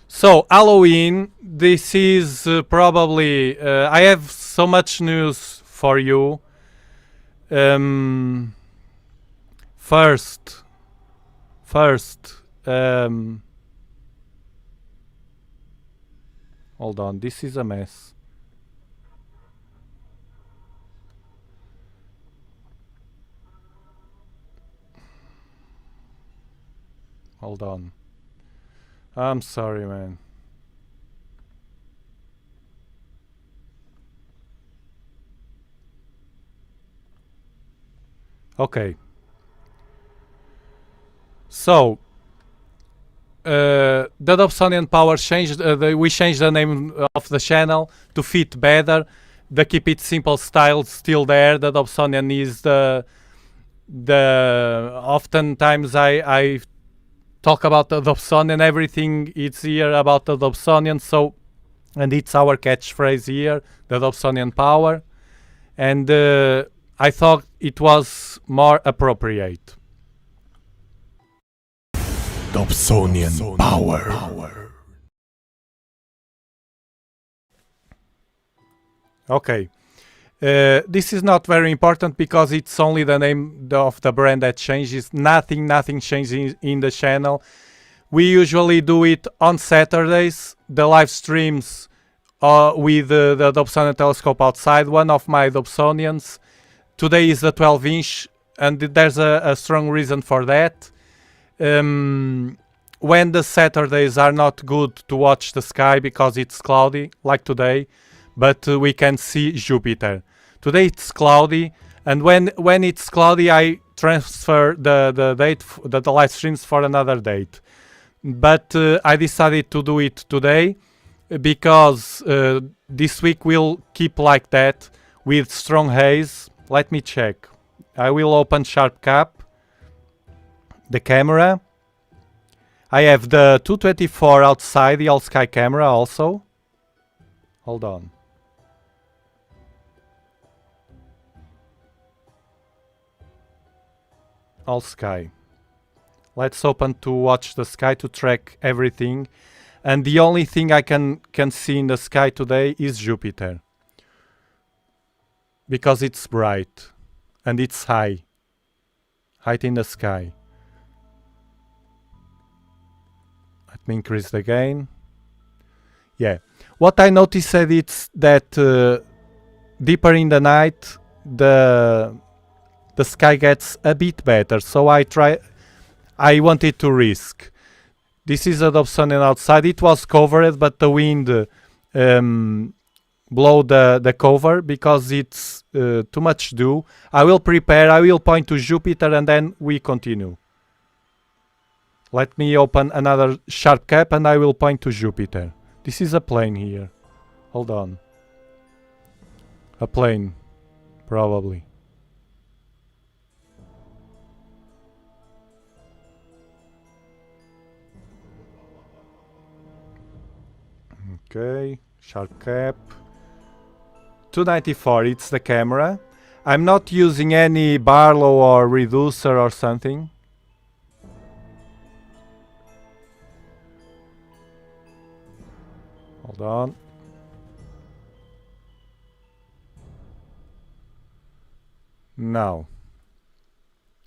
So Halloween, this is probably. I have so much news for you. Um, first, first. Hold on, this is a mess. Hold on. I'm sorry, man. Okay. So, the Dobsonian power changed. We changed the name of the channel to fit better. The keep it simple style still there. The Dobsonian is the. Oftentimes I talk about the Dobsonian. Everything it's here about the Dobsonian. So, and it's our catchphrase here, the Dobsonian power. And I thought it was more appropriate. Dobsonian power. Okay. This is not very important because it's only the name of the brand that changes. Nothing changes in the channel. We usually do it on Saturdays. The live streams with the Dobsonian telescope outside. One of my Dobsonians. Today is the 12-inch, and there's a strong reason for that. When the Saturdays are not good to watch the sky because it's cloudy, like today, but we can see Jupiter. Today it's cloudy, and when it's cloudy, I transfer the date, the live streams for another date. But I decided to do it today because this week we'll keep like that with strong haze. Let me check. I will open SharpCap, the camera. I have the 224 outside the all sky camera also. Hold on. All sky. Let's open to watch the sky to track everything. And the only thing I can see in the sky today is Jupiter. Because it's bright. And it's high. Height in the sky. Let me increase the gain. Yeah. What I noticed is that deeper in the night, the sky gets a bit better. So I wanted to risk. This is a Dobsonian outside. It was covered, but the wind blow the cover because it's too much dew. I will prepare. I will point to Jupiter and then we continue. Let me open another SharpCap and I will point to Jupiter. This is a plane here. Hold on. A plane, probably. Okay, SharpCap. 294, it's the camera. I'm not using any Barlow or reducer or something. Hold on. Now,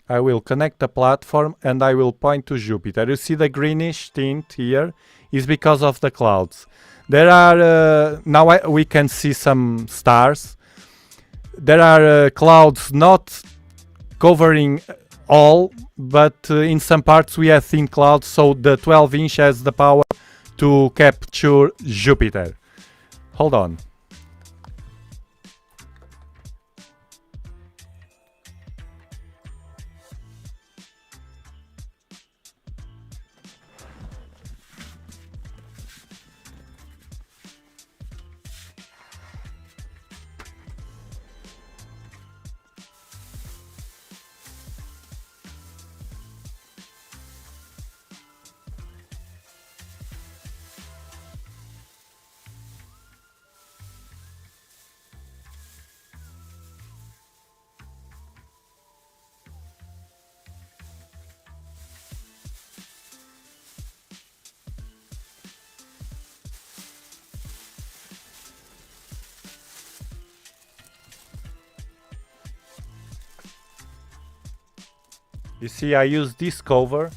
I will connect the platform and I will point to Jupiter. You see the greenish tint here is because of the clouds. There are, now we can see some stars. There are clouds not covering all, but in some parts we have thin clouds, so the 12-inch has the power to capture Jupiter. Hold on. You see, I use this cover.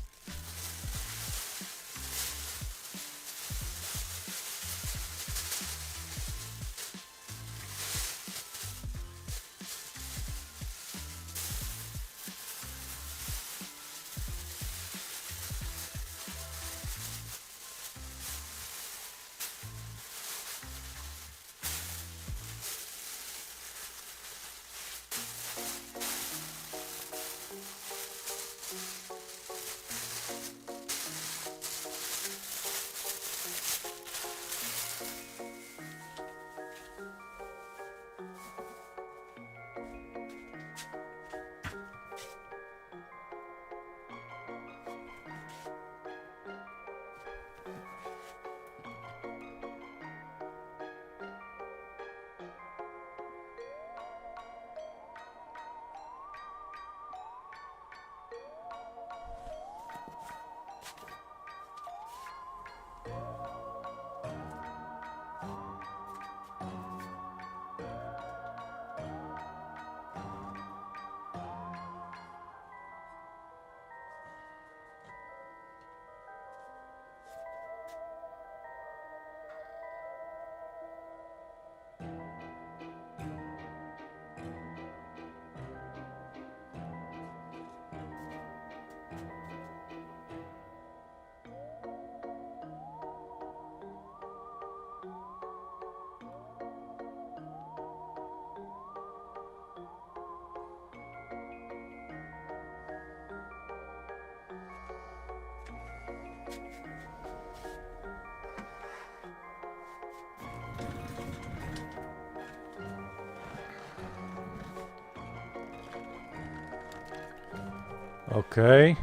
Okay.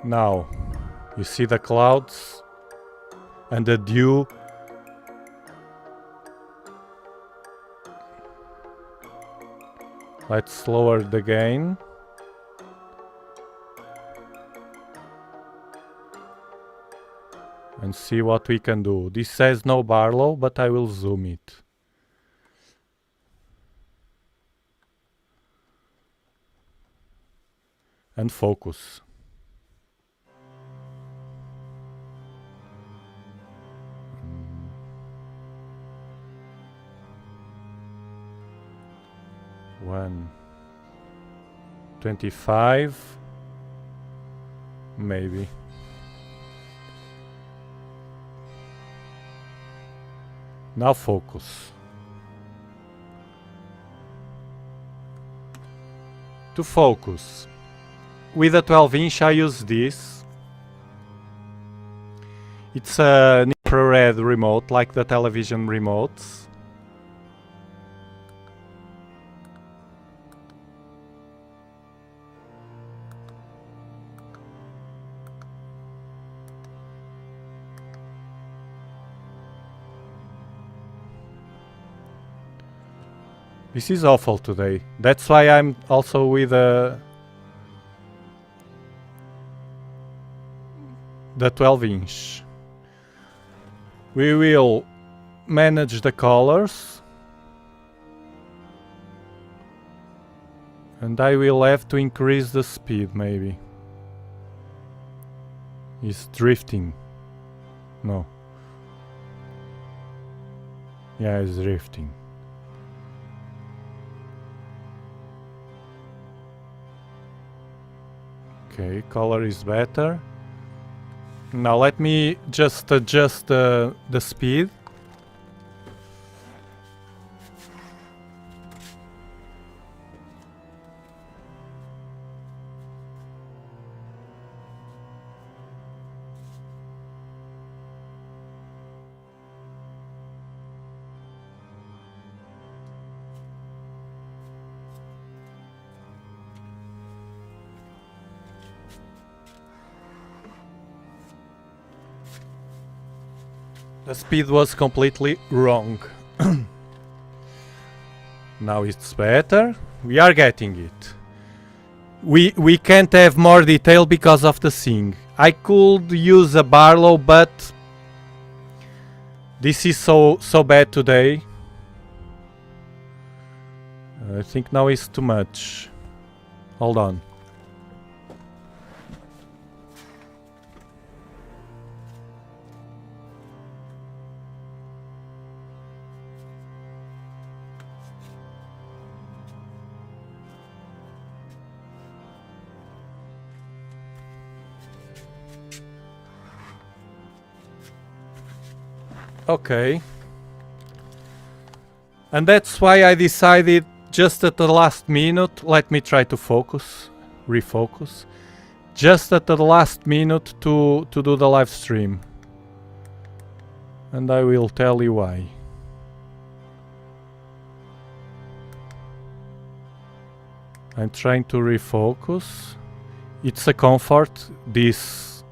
Now, you see the clouds and the dew. Let's lower the gain. And see what we can do. This says no Barlow, but I will zoom it. And focus. One. 25. Maybe. Now focus. To focus. With a 12-inch I use this. It's an infrared remote, like the television remotes. This is awful today. That's why I'm also with the 12-inch. We will manage the colors. And I will have to increase the speed maybe. It's drifting. No. Yeah, it's drifting. Okay, color is better. Now let me just adjust the speed. The speed was completely wrong. Now it's better. We are getting it. We can't have more detail because of the thing. I could use a Barlow, but this is so bad today. I think now it's too much. Hold on. Okay. And that's why I decided just at the last minute, let me try to focus, refocus. Just at the last minute to do the live stream. And I will tell you why. I'm trying to refocus. It's a comfort, this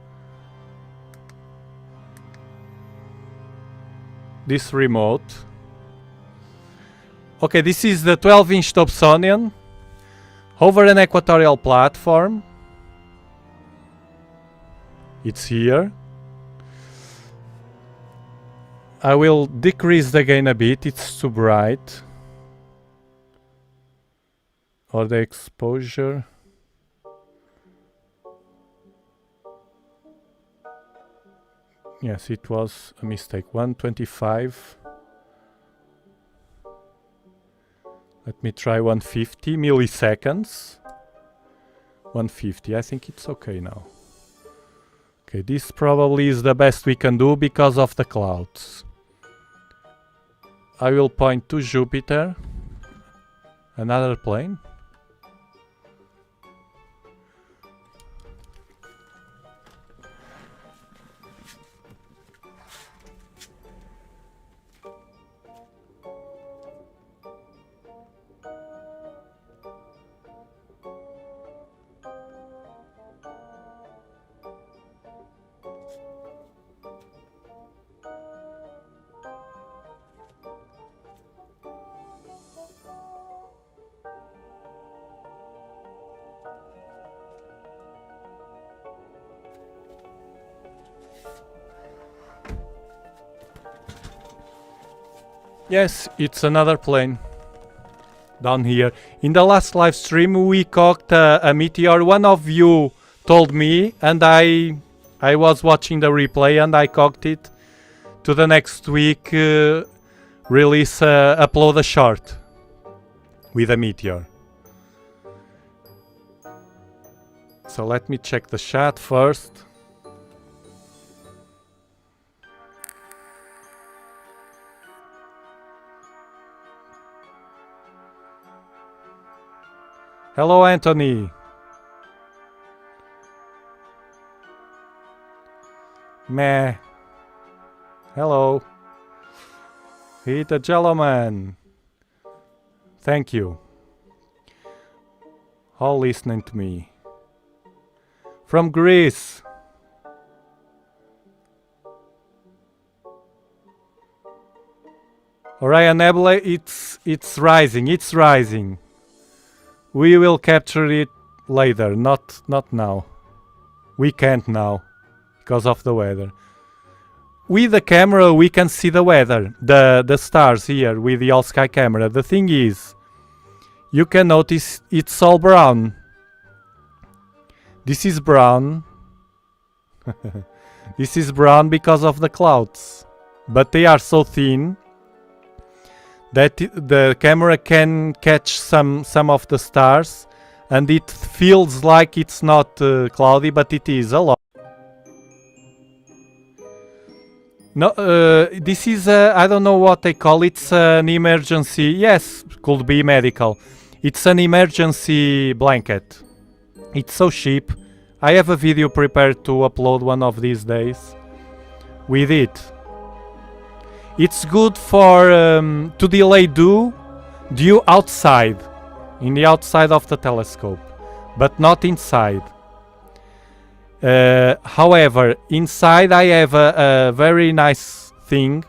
remote. Okay, this is the 12-inch Dobsonian over an equatorial platform. It's here. I will decrease the gain a bit, it's too bright. Or the exposure. Yes, it was a mistake. 125. Let me try 150 milliseconds. 150, I think it's okay now. Okay, this probably is the best we can do because of the clouds. I will point to Jupiter. Another plane. Yes, it's another plane. Down here. In the last live stream we caught a meteor. One of you told me and I was watching the replay and I caught it. To the next week release, upload a short with a meteor. So let me check the chat first. Hello, Anthony. Meh. Hello. Hit a gentleman. Thank you. All listening to me. From Greece. Orion Nebula, it's rising, it's rising. We will capture it later, not now. We can't now, because of the weather. With the camera we can see the weather, the stars here with the all-sky camera. The thing is, you can notice it's all brown. This is brown. This is brown because of the clouds. But they are so thin that the camera can catch some of the stars and it feels like it's not cloudy, but it is a lot. No, this is I don't know what they call it. It's an emergency. Yes, could be medical. It's an emergency blanket. It's so cheap. I have a video prepared to upload one of these days with it. It's good for to delay dew outside, in the outside of the telescope, but not inside. However, inside I have a very nice thing.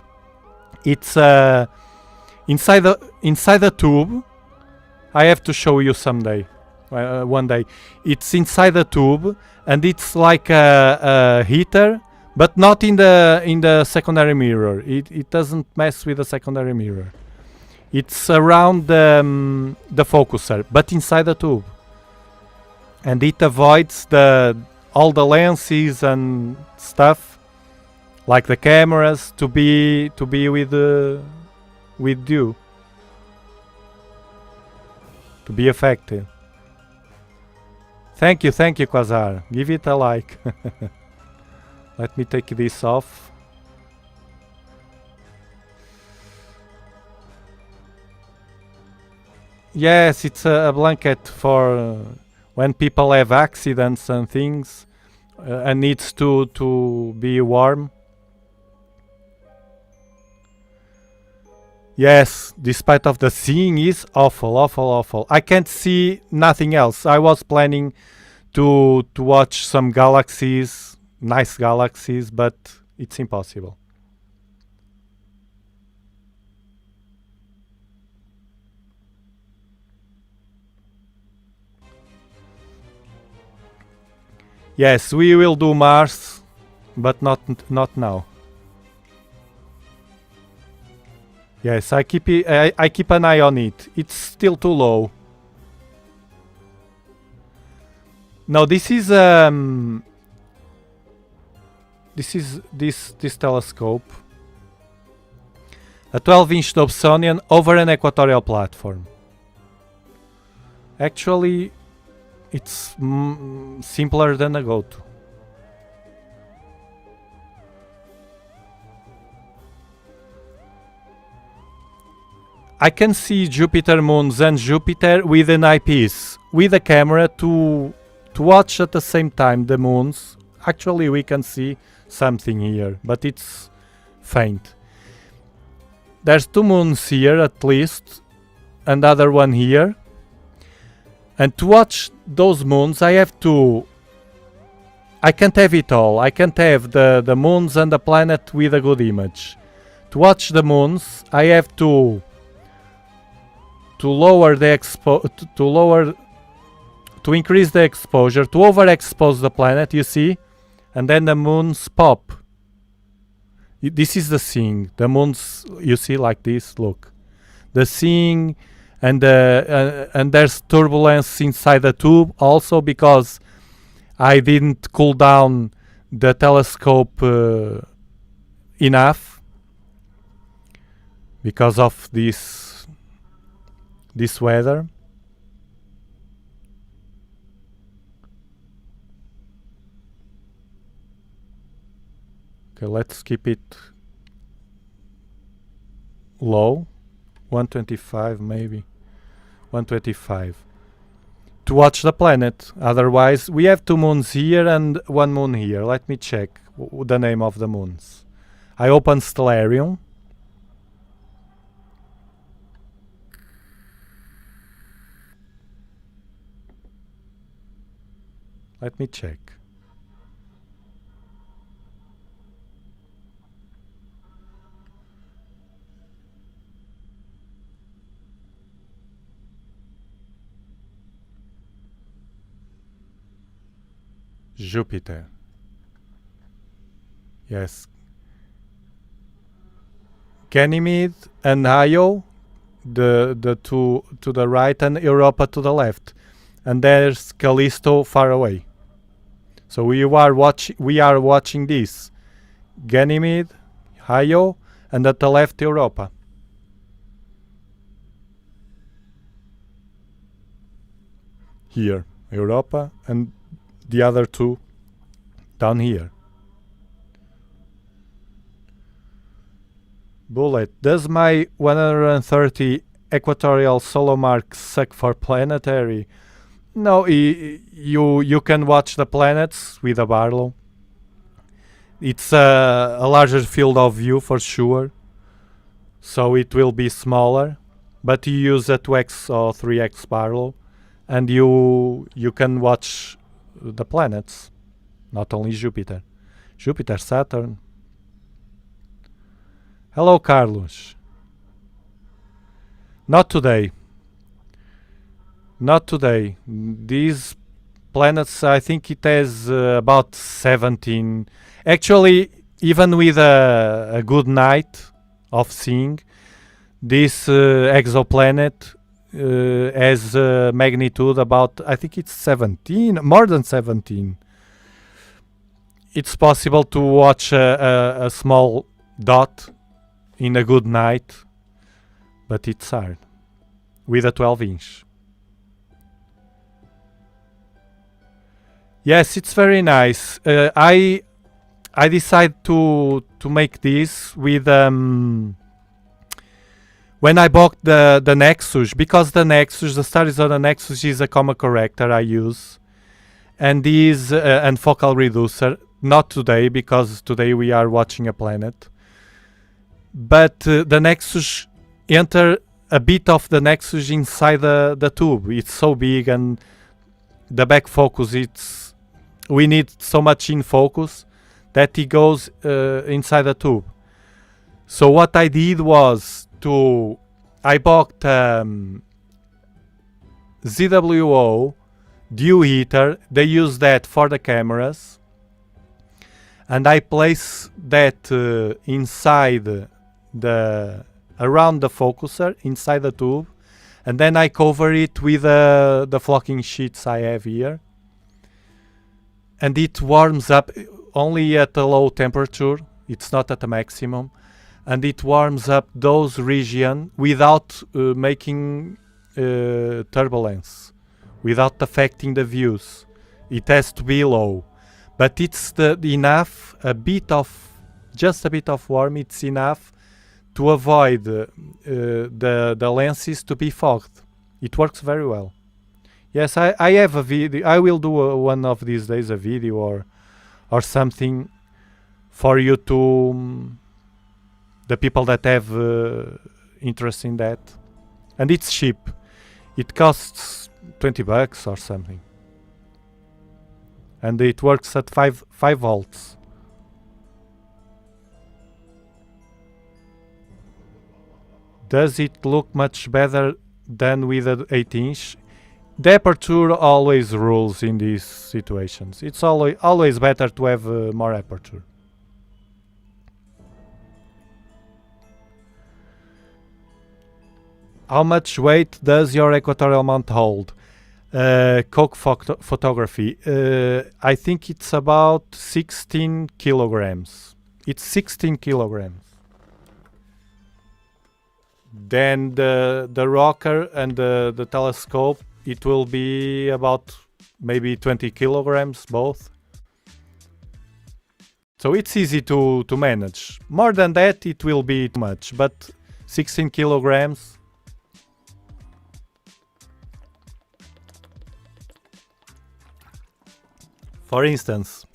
It's inside the tube. I have to show you someday, one day. It's inside the tube, and it's like a heater. But not in the secondary mirror. It doesn't mess with the secondary mirror. It's around the focuser, but inside the tube, and it avoids all the lenses and stuff, like the cameras, to be with dew, to be affected. Thank you, Quasar. Give it a like. Let me take this off. Yes, it's a blanket for when people have accidents and things and needs to be warm. Yes, despite of the seeing is awful, awful, awful. I can't see nothing else. I was planning to watch some galaxies, nice galaxies, but it's impossible. Yes, we will do Mars, but not now. Yes, I keep an eye on it. It's still too low. No, this is this telescope, a 12-inch Dobsonian over an equatorial platform. Actually, it's simpler than a GoTo. I can see Jupiter moons and Jupiter with an eyepiece, with a camera to watch at the same time the moons. Actually, we can see something here, but it's faint. There's 2 moons here at least, another one here. And to watch those moons, I can't have it all. I can't have the moons and the planet with a good image. To watch the moons, I have to lower the to increase the exposure, to overexpose the planet, you see, and then the moons pop. This is the seeing. The moons, you see, like this. Look, the seeing, and there's turbulence inside the tube also because I didn't cool down the telescope enough because of this weather. Okay, let's keep it low. 125 maybe. 125. To watch the planet. Otherwise, we have 2 moons here and 1 moon here. Let me check the name of the moons. I open Stellarium. Let me check. Jupiter. Yes. Ganymede and Io, the two to the right, and Europa to the left. And there's Callisto far away. So we are watching this. Ganymede, Io, and at the left Europa. Here, Europa, and the other 2 down here. Bullet, does my 130 equatorial solar mark suck for planetary? No, you can watch the planets with a Barlow. It's a larger field of view for sure, so it will be smaller, but you use a 2x or 3x Barlow, and you can watch the planets, not only Jupiter. Jupiter, Saturn. Hello, Carlos. Not today. Not today. These planets, I think it has about 17. Actually, even with a good night of seeing, this exoplanet has magnitude about, I think it's 17, more than 17. It's possible to watch a small dot in a good night, but it's hard with a 12-inch. Yes, it's very nice. I decided to make this with When I bought the Nexus, because the studies on the Nexus is a comma corrector I use, and is and focal reducer. Not today, because today we are watching a planet. But the Nexus enter a bit of the Nexus inside the tube. It's so big, and the back focus, we need so much in focus that it goes inside the tube. So what I did was I bought ZWO dew heater. They use that for the cameras, and I place that inside around the focuser, inside the tube, and then I cover it with the flocking sheets I have here, and it warms up only at a low temperature. It's not at the maximum, and it warms up those regions without making turbulence, without affecting the views. It has to be low, but it's enough, just a bit of warm. It's enough to avoid the lenses to be fogged. It works very well. Yes, I have a video. I will do one of these days a video or something for you to the people that have interest in that, and it's cheap. It costs $20 or something, and it works at 5 volts. Does it look much better than with an 8-inch? The aperture always rules in these situations. It's always better to have more aperture. How much weight does your equatorial mount hold? Coke photography. I think it's about 16 kilograms. It's 16 kilograms. Then the rocker and the telescope, it will be about maybe 20 kilograms both. So it's easy to manage. More than that, it will be too much, but 16 kilograms. For instance,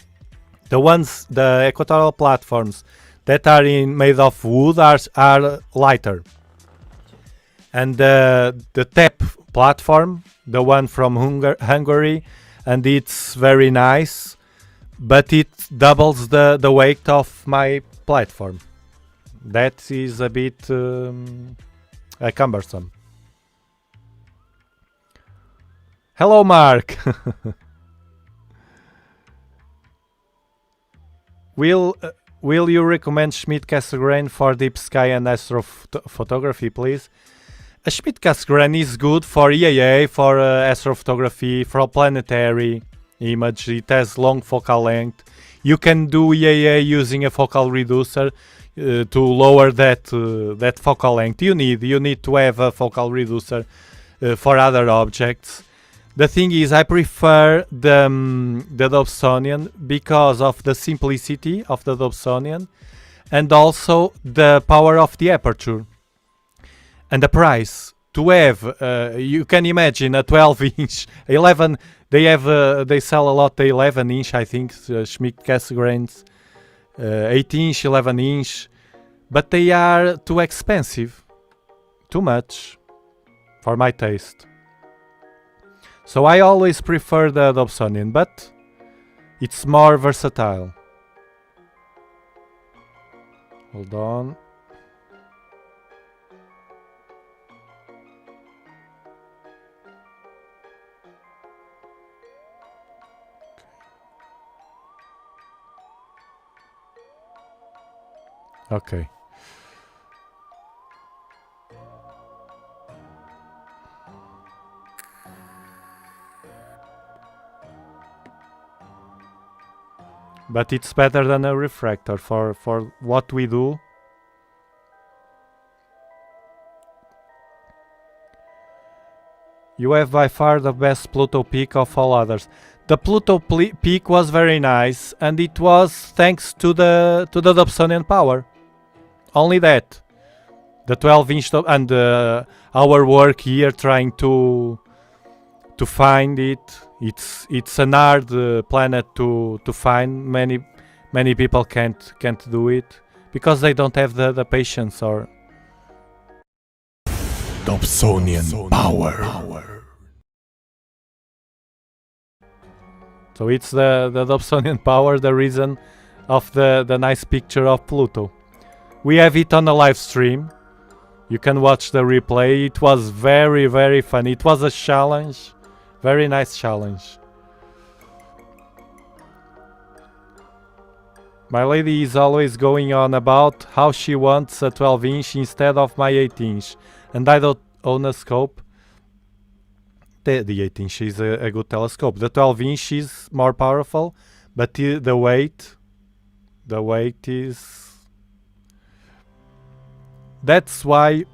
the equatorial platforms that are made of wood are lighter. And the TAP platform, the one from Hungary, and it's very nice, but it doubles the weight of my platform. That is a bit cumbersome. Hello, Mark. Will you recommend Schmidt-Cassegrain for deep sky and astrophotography, please? A Schmidt-Cassegrain is good for EAA, for astrophotography, for planetary image. It has long focal length. You can do EAA using a focal reducer to lower that focal length. You need to have a focal reducer for other objects. The thing is, I prefer the Dobsonian because of the simplicity of the Dobsonian, and also the power of the aperture. And the price to have, you can imagine a 12-inch, 11. They sell a lot the 11-inch, I think, Schmidt-Cassegrains, 8-inch, 11-inch, but they are too expensive, too much for my taste. So I always prefer the Dobsonian, but it's more versatile. Hold on. Okay. But it's better than a refractor for what we do. You have by far the best Pluto peak of all others. The Pluto peak was very nice, and it was thanks to the Dobsonian power. Only that. The 12-inch and our work here trying to find it. It's an hard planet to find. Many people can't do it because they don't have the patience or Dobsonian power. so it's the Dobsonian power, the reason of the nice picture of Pluto. We have it on a live stream. You can watch the replay. It was very, very fun. It was a challenge. Very nice challenge. My lady is always going on about how she wants a 12-inch instead of my 8-inch. And I don't own a scope. The 8-inch is a good telescope. The 12-inch is more powerful, but the weight is... That's why...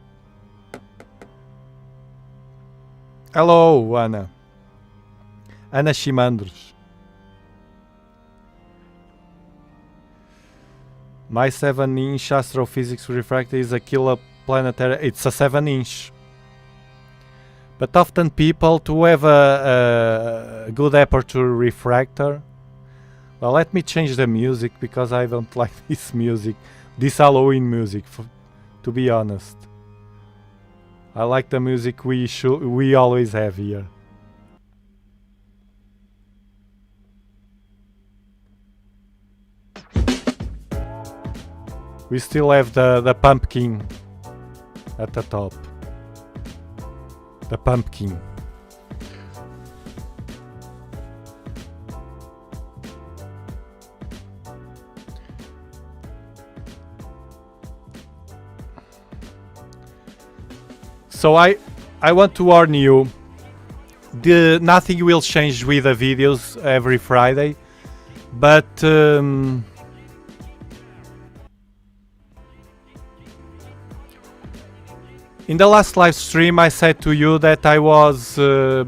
Hello, Ana. Ana Chimandros. My 7-inch astrophysics refractor is a killer planetary. It's a 7-inch. But often people, to have a good aperture refractor... Well, let me change the music because I don't like this music. This Halloween music, to be honest. I like the music we always have here. We still have the pumpkin at the top. The pumpkin. So I want to warn you, nothing will change with the videos every Friday, but in the last live stream I said to you that I was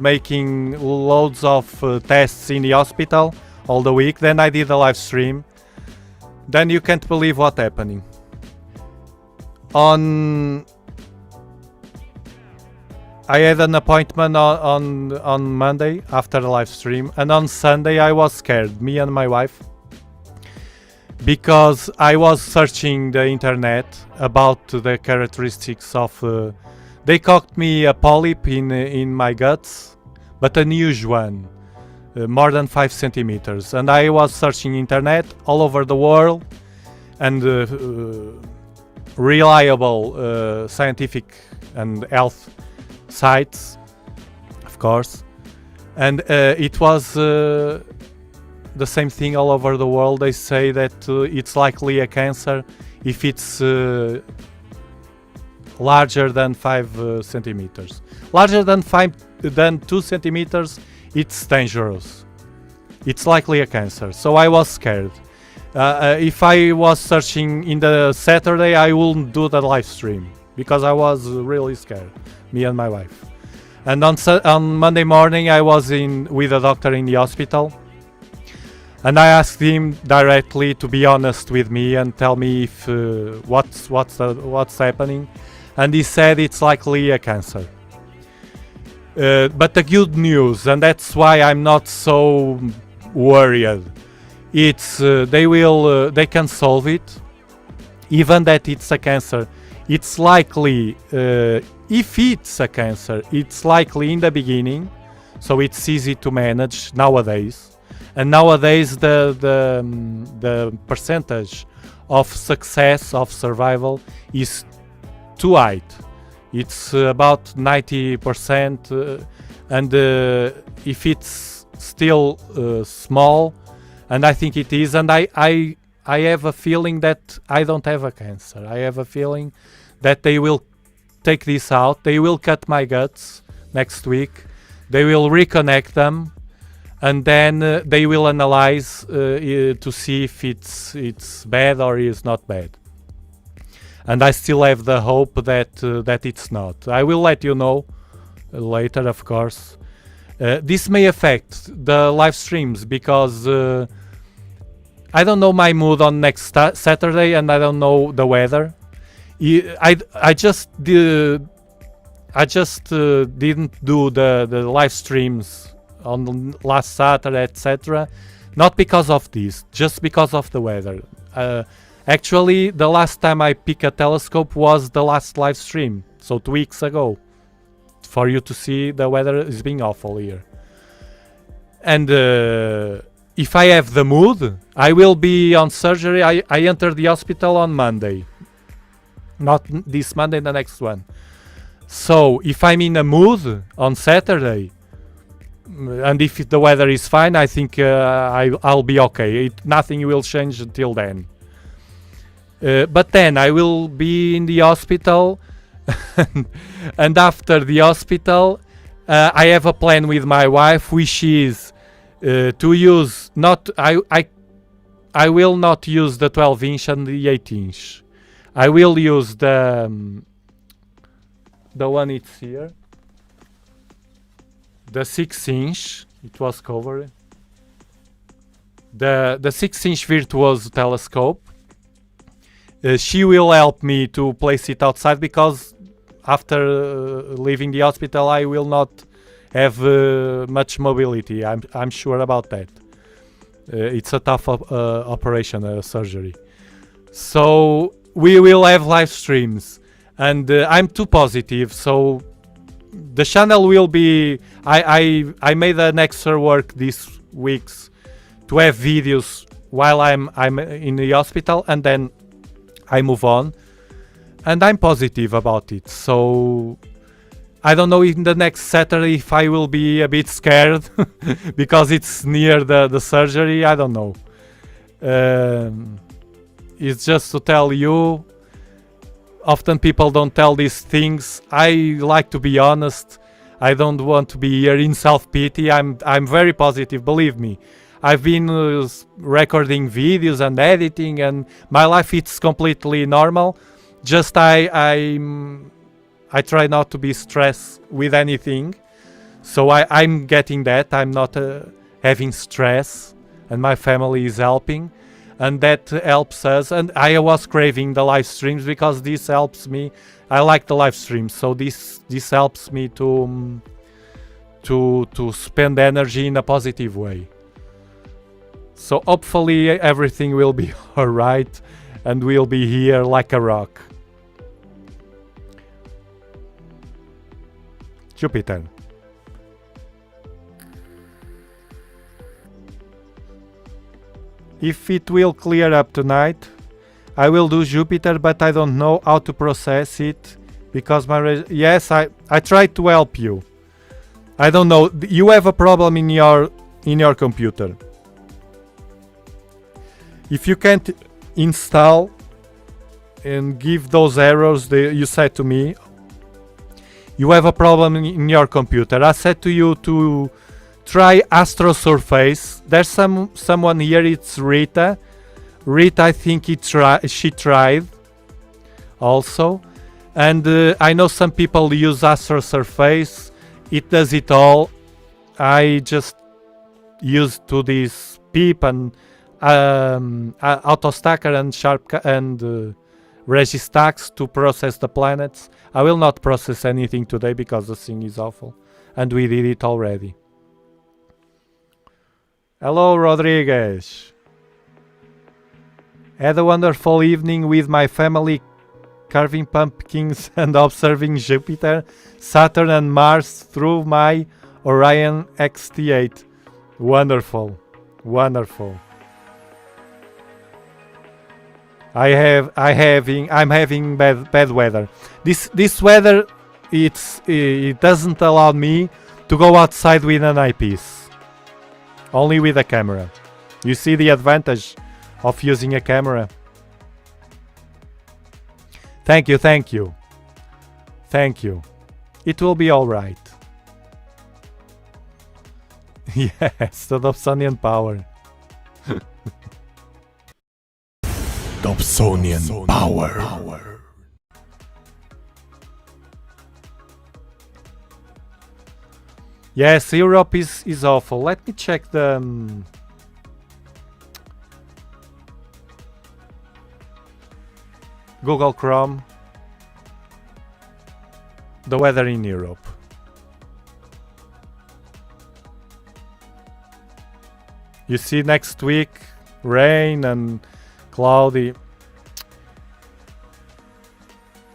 making loads of tests in the hospital all the week. Then I did a live stream. Then you can't believe what happening. I had an appointment on Monday after the live stream, and on Sunday I was scared, me and my wife, because I was searching the internet about the characteristics of... they caught me a polyp in my guts, but a huge one, more than 5 centimeters. And I was searching internet all over the world, and reliable scientific and health sites, of course, and it was the same thing all over the world. They say that it's likely a cancer if it's larger than 5 centimeters. Larger than 2 centimeters, it's dangerous. It's likely a cancer. So I was scared. If I was searching in the Saturday, I wouldn't do the live stream because I was really scared, me and my wife. And on Monday morning, I was with a doctor in the hospital, and I asked him directly to be honest with me and tell me if what's happening, and he said it's likely a cancer. But the good news, and that's why I'm not so worried, it's they can solve it, even that it's a cancer. It's likely, if it's a cancer, it's likely in the beginning, so it's easy to manage nowadays. And nowadays the percentage of success of survival is too high. It's about 90%, and if it's still small, and I think it is, and I have a feeling that I don't have a cancer. I have a feeling that they will take this out. They will cut my guts next week. They will reconnect them, and then they will analyze to see if it's bad or is not bad. And I still have the hope that it's not. I will let you know later, of course. This may affect the live streams because I don't know my mood on next Saturday, and I don't know the weather. I just didn't do the live streams on the last Saturday, etc. Not because of this, just because of the weather. Actually, the last time I picked a telescope was the last live stream, so 2 weeks ago. For you to see, the weather is being awful here. And if I have the mood, I will be on surgery. I enter the hospital on Monday. Not this Monday, the next one. So if I'm in a mood on Saturday, and if the weather is fine, I think I'll be okay. Nothing will change until then. But then I will be in the hospital, and after the hospital, I have a plan with my wife, which is to use I will not use the 12-inch and the 8-inch. I will use the one it's here, the 6-inch. It was covered. The 6-inch Virtuoso telescope. She will help me to place it outside because after leaving the hospital I will not have much mobility. I'm sure about that. It's a tough operation, surgery. So we will have live streams, and I'm too positive. So the channel will be. I made an extra work this weeks to have videos while I'm in the hospital, and then I move on, and I'm positive about it. So I don't know in the next Saturday if I will be a bit scared because it's near the surgery. I don't know. It's just to tell you. Often people don't tell these things. I like to be honest. I don't want to be here in self-pity. I'm very positive, believe me. I've been recording videos and editing, and my life it's completely normal. Just I try not to be stressed with anything. So I'm getting that. I'm not having stress, and my family is helping, and that helps us. And I was craving the live streams because this helps me. I like the live streams, so this helps me to spend energy in a positive way. So hopefully everything will be alright, and we'll be here like a rock. Jupiter. If it will clear up tonight, I will do Jupiter, but I don't know how to process it because yes, I tried to help you. I don't know. You have a problem in your computer. If you can't install and give those errors you said to me, you have a problem in your computer. I said to you to try Astro Surface. There's someone here. It's Rita. Rita, I think she tried also, and I know some people use Astro Surface. It does it all. I just used to this PEEP and AutoStacker and Registax to process the planets. I will not process anything today because the thing is awful, and we did it already. Hello, Rodriguez. Had a wonderful evening with my family, carving pumpkins and observing Jupiter, Saturn and Mars through my Orion XT8. Wonderful, wonderful. I'm having bad weather. This weather it doesn't allow me to go outside with an eyepiece. Only with a camera. You see the advantage of using a camera. Thank you, thank you. Thank you. It will be alright. Yes, the Dobsonian power. Dobsonian power. Yes, Europe is awful. Let me check the Google Chrome. the weather in Europe. You see next week rain and cloudy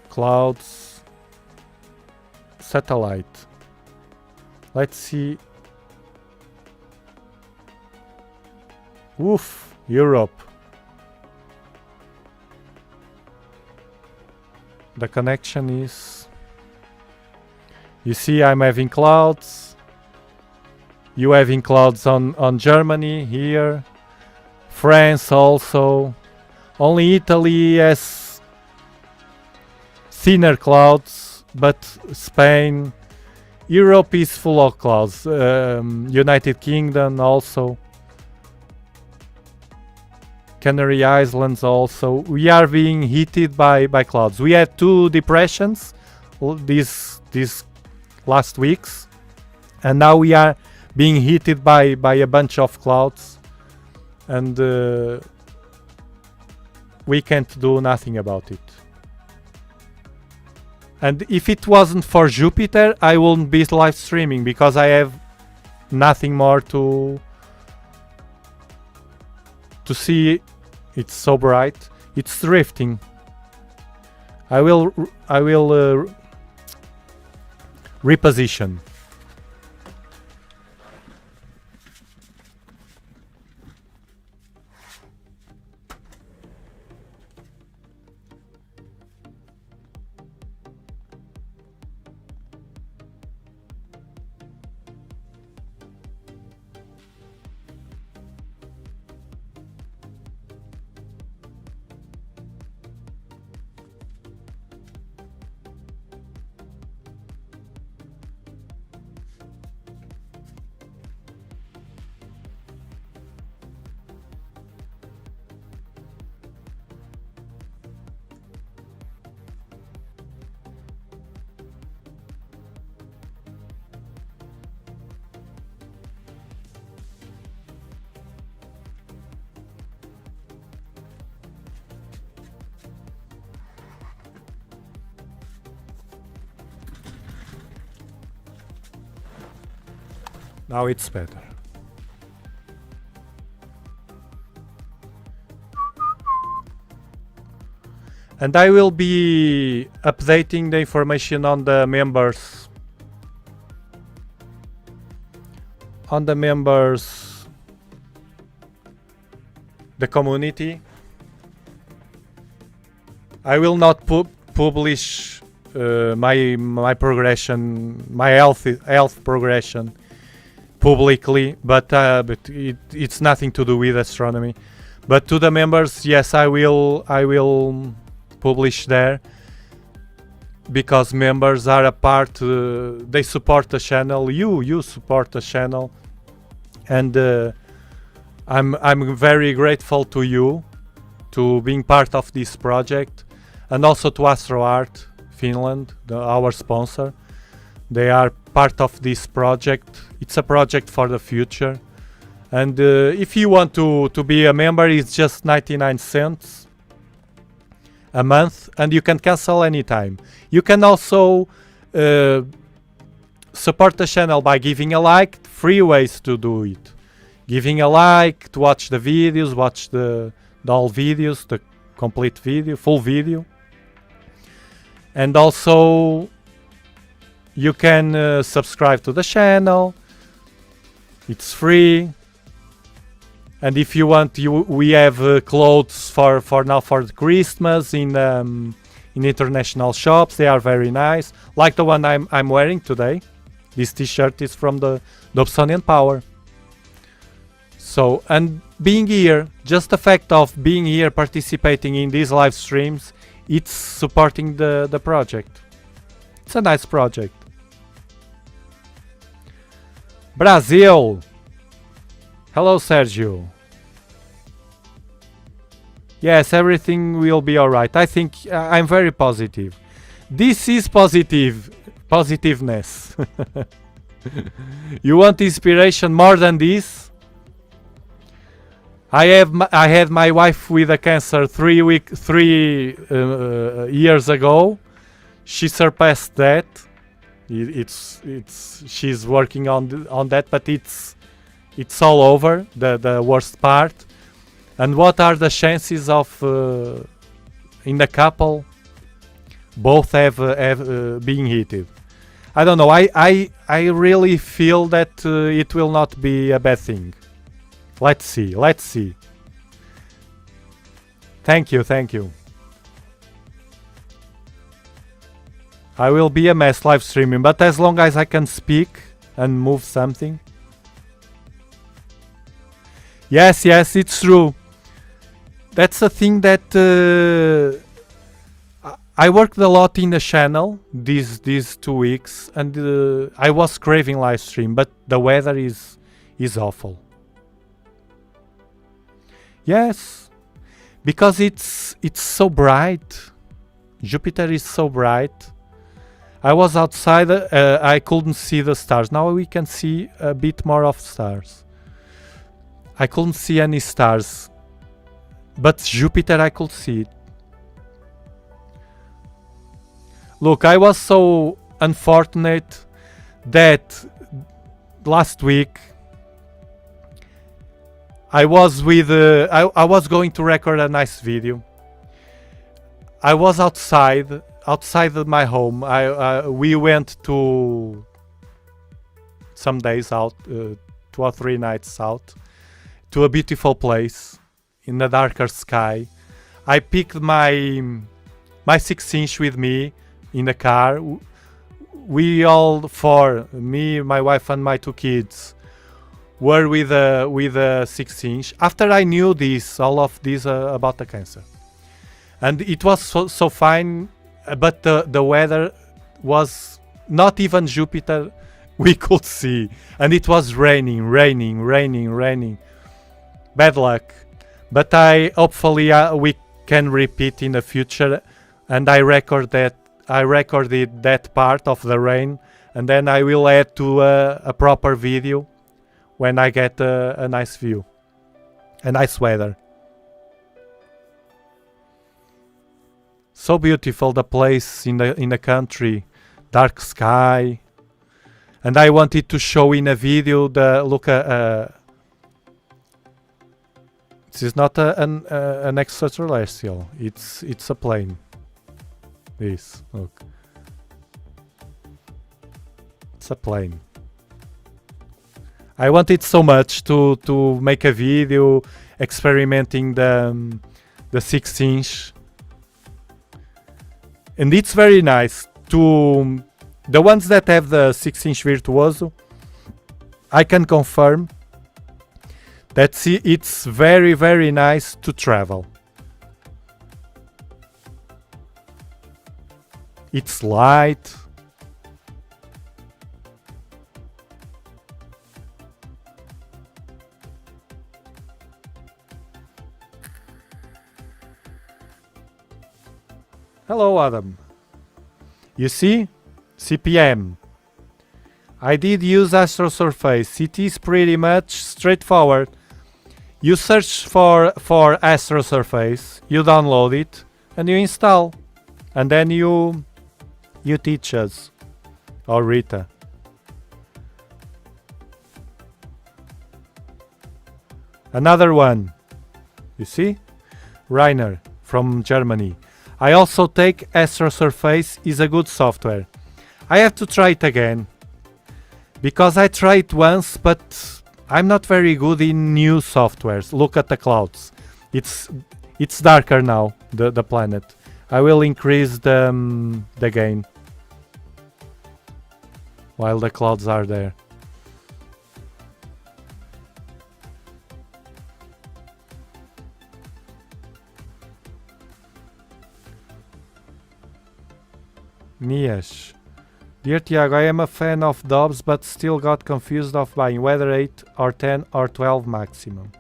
clouds, satellite. Let's see. Oof, Europe. The connection is... You see I'm having clouds. You having clouds on Germany here. France also. Only Italy has thinner clouds, but Spain... Europe is full of clouds. United Kingdom also. Canary Islands also. We are being heated by clouds. We had 2 depressions these last weeks, and now we are being heated by a bunch of clouds, and we can't do nothing about it. And if it wasn't for Jupiter, I wouldn't be live streaming because I have nothing more to see. It's so bright. It's drifting. I will reposition. Now it's better. And I will be updating the information on the members. The community. I will not publish my progression, my health progression publicly, but it's nothing to do with astronomy. But to the members, yes, I will publish there, because members are a part. They support the channel. You support the channel, and I'm very grateful to you to being part of this project, and also to AstroArt Finland, our sponsor. They are part of this project. It's a project for the future. And if you want to be a member, it's just 99 cents a month, and you can cancel anytime. You can also support the channel by giving a like. 3 ways to do it: giving a like, to watch the videos, watch the whole videos, the complete video, full video, and also you can subscribe to the channel. It's free. And if you want, we have clothes for now for Christmas in international shops. They are very nice, like the one I'm wearing today. This T-shirt is from the Dobsonian Power. So, and being here, just the fact of being here, participating in these live streams, it's supporting the project. It's a nice project. Brazil. Hello, Sergio. Yes, everything will be alright. I think I'm very positive. This is positiveness. You want inspiration more than this? I had my wife with a cancer 3 years ago. She surpassed that. It's she's working on that, but it's all over the worst part. And what are the chances of in the couple both have being heated? I don't know. I really feel that it will not be a bad thing. Let's see. Let's see. Thank you. Thank you. I will be a mess live streaming, but as long as I can speak and move something. Yes, yes, it's true. That's a thing that I worked a lot in the channel these 2 weeks, and I was craving live stream, but the weather is awful. Yes, because it's so bright. Jupiter is so bright. I was outside, I couldn't see the stars. Now we can see a bit more of stars. I couldn't see any stars, but Jupiter I could see it. Look, I was so unfortunate that last week I was with I was going to record a nice video. I was outside of my home. We went to some days out, 2 or 3 nights out, to a beautiful place in a darker sky. I picked my 6-inch with me in the car. We all four, me, my wife, and my 2 kids, were with a 6-inch. After I knew all of this about the cancer, and it was so fine. But the weather was not even Jupiter we could see, and it was raining. Bad luck. But hopefully we can repeat in the future, and I recorded that part of the rain, and then I will add to a proper video when I get a nice view, a nice weather. So beautiful, the place in the country, dark sky, and I wanted to show in a video the look. This is not an extraterrestrial. It's a plane. This look, it's a plane. I wanted so much to make a video experimenting the 6-inch. And it's very nice to the ones that have the 6-inch Virtuoso. I can confirm that it's very, very nice to travel. It's light. Hello, Adam. You see? CPM. I did use Astrosurface. It is pretty much straightforward. You search for Astrosurface, you download it, and you install. And then you teach us. Or Rita. Another one. You see? Rainer from Germany. I also take Astrosurface, is a good software. I have to try it again, because I tried it once, but I'm not very good in new softwares. Look at the clouds. It's darker now, the planet. I will increase the gain while the clouds are there. Nias. Dear Tiago, I am a fan of Dobbs, but still got confused of buying whether 8 or 10 or 12 maximum.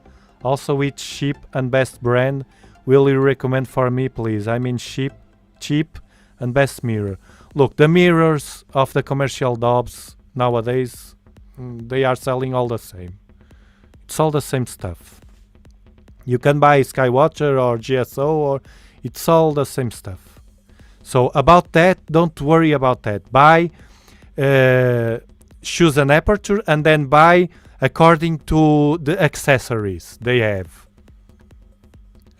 Also, which cheap and best brand will you recommend for me, please? I mean cheap and best mirror. Look, the mirrors of the commercial Dobbs nowadays, they are selling all the same. It's all the same stuff. You can buy Skywatcher or GSO, or it's all the same stuff. So about that, don't worry about that. Buy choose an aperture and then buy according to the accessories they have.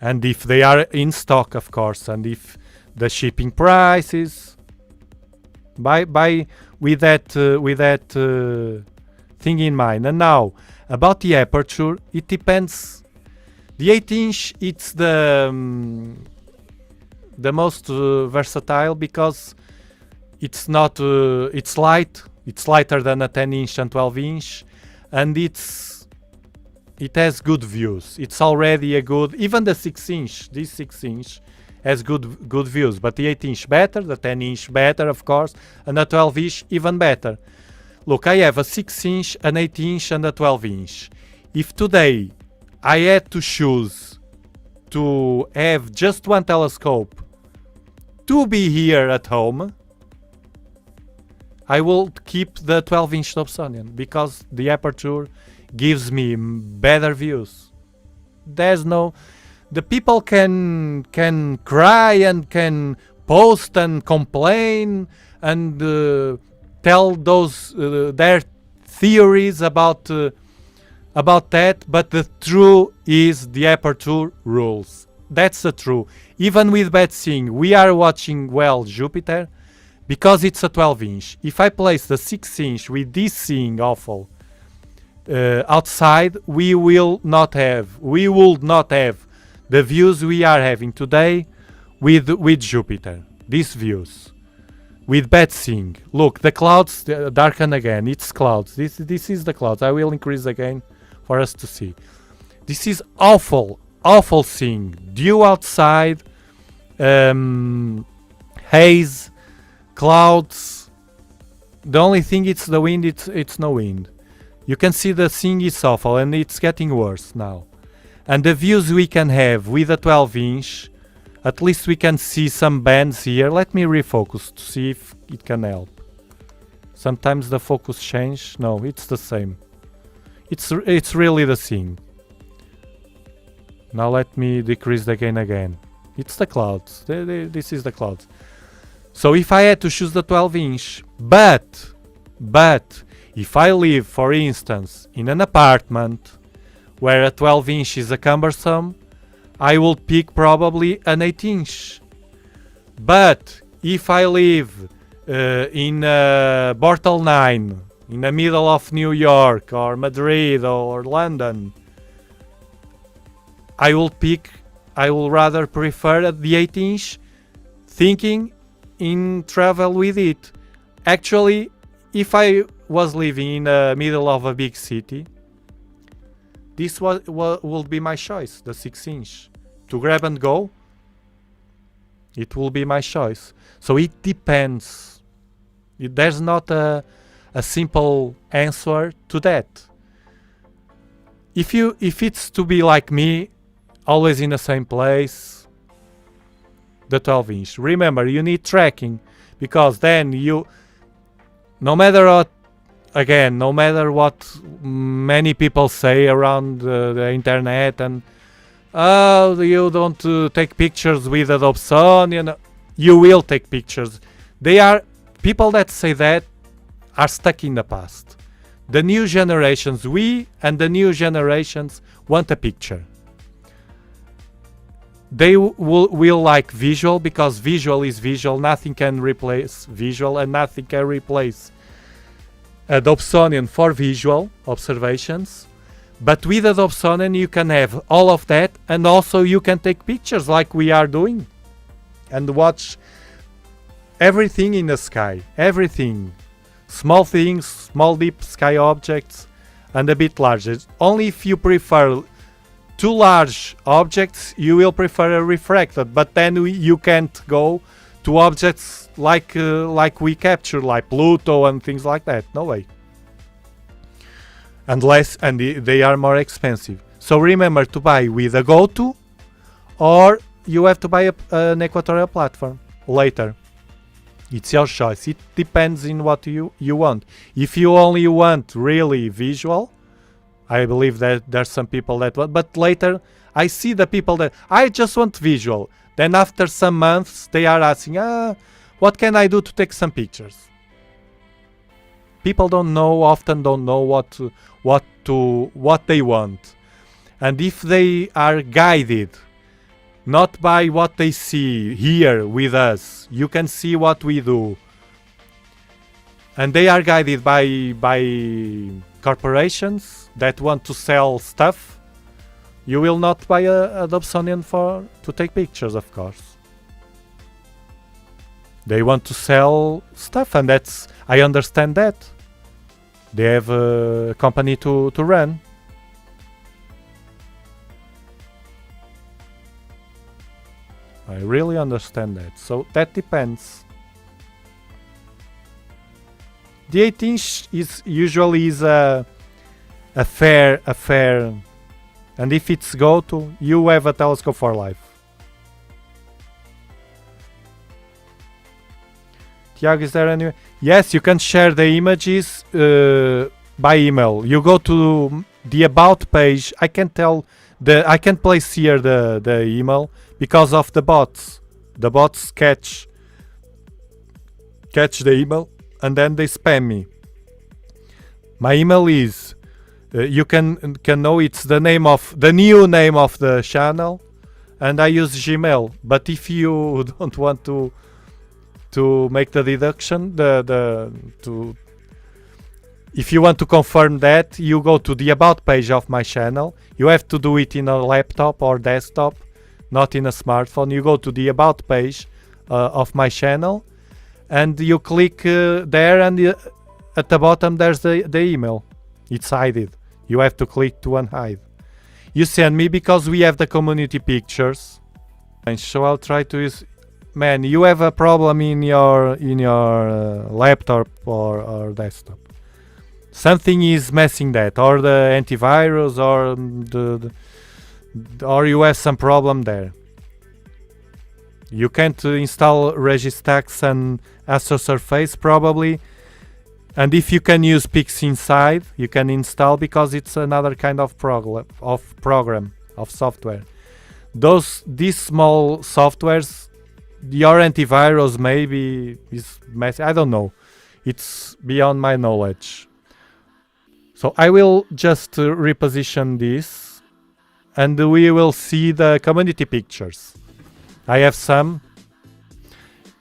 And if they are in stock, of course, and if the shipping prices, buy with that thing in mind. And now about the aperture, it depends. The 8-inch, it's the most versatile because it's not it's light. It's lighter than a 10-inch and 12-inch, and it has good views. It's already a good, even the 6-inch. This 6-inch has good views, but the 8-inch better, the 10-inch better, of course, and the 12-inch even better. Look, I have a 6-inch, an 8-inch, and a 12-inch. If today I had to choose to have just one telescope to be here at home, I will keep the 12-inch Dobsonian because the aperture gives me better views. There's no... The people can cry and can post and complain and tell those their theories about that, but the truth is the aperture rules. That's the truth. Even with bad seeing, we are watching well Jupiter because it's a 12-inch. If I place the 6-inch with this seeing awful outside, we would not have the views we are having today with Jupiter. These views with bad seeing. Look, the clouds darken again. It's clouds. This is the clouds. I will increase again for us to see. This is awful seeing. Dew outside, haze, clouds. The only thing it's the wind. It's no wind. You can see the seeing is awful, and it's getting worse now. And the views we can have with a 12-inch, at least we can see some bands here. Let me refocus to see if it can help. Sometimes the focus change. No, it's the same. It's really the same. Now let me decrease the gain again. It's the clouds. This is the clouds. So if I had to choose the 12-inch, but if I live, for instance, in an apartment where a 12-inch is a cumbersome, I will pick probably an 8-inch. But if I live in Bortle 9, in the middle of New York or Madrid or London, I will rather prefer the 8-inch, thinking in travel with it. Actually, if I was living in the middle of a big city, this will be my choice, the 6-inch. To grab and go, it will be my choice. So it depends. There's not a simple answer to that. If it's to be like me, always in the same place, the 12-inch. Remember, you need tracking, because then no matter what many people say around the internet, and you don't take pictures with a Dobsonian, you will take pictures. People that say that are stuck in the past. The new generations, we and the new generations want a picture. They will like visual, because visual is visual. Nothing can replace visual, and nothing can replace a Dobsonian for visual observations. But with a Dobsonian you can have all of that, and also you can take pictures like we are doing and watch everything in the sky. Everything. Small things, small deep sky objects, and a bit larger. Only if you prefer too large objects, you will prefer a refracted, but then you can't go to objects like we capture, like Pluto and things like that. No way. And they are more expensive. So remember to buy with a go-to, or you have to buy an equatorial platform later. It's your choice. It depends in what you want. If you only want really visual, I believe that there's some people that want, but later I see the people that I just want visual. Then after some months they are asking, what can I do to take some pictures? people often don't know what they want, and if they are guided not by what they see here with us, you can see what we do, and they are guided by corporations that want to sell stuff, you will not buy a Dobsonian to take pictures, of course. They want to sell stuff, and I understand that. They have a company to run. I really understand that. So that depends. The 8-inch is usually a fair, and if it's go-to, you have a telescope for life. Tiago, is there any? Yes, you can share the images by email. You go to the about page. I can place here the email because of the bots. The bots catch the email and then they spam me. My email is you can know it's the new name of the channel, and I use Gmail. But if you don't want to make the deduction, if you want to confirm that, you go to the about page of my channel. You have to do it in a laptop or desktop, not in a smartphone. You go to the about page of my channel, and you click there, and at the bottom there's the email. It's hidden. You have to click to unhide. You send me because we have the community pictures, and so I'll try to use. Man, you have a problem in your laptop or desktop. Something is messing that, or the antivirus, or you have some problem there. You can't install Registax and Astrosurface probably, and if you can use Pix Inside, you can install because it's another kind of program of software. These small softwares. Your antivirus maybe is messy. I don't know. It's beyond my knowledge. So I will just reposition this, and we will see the community pictures. I have some.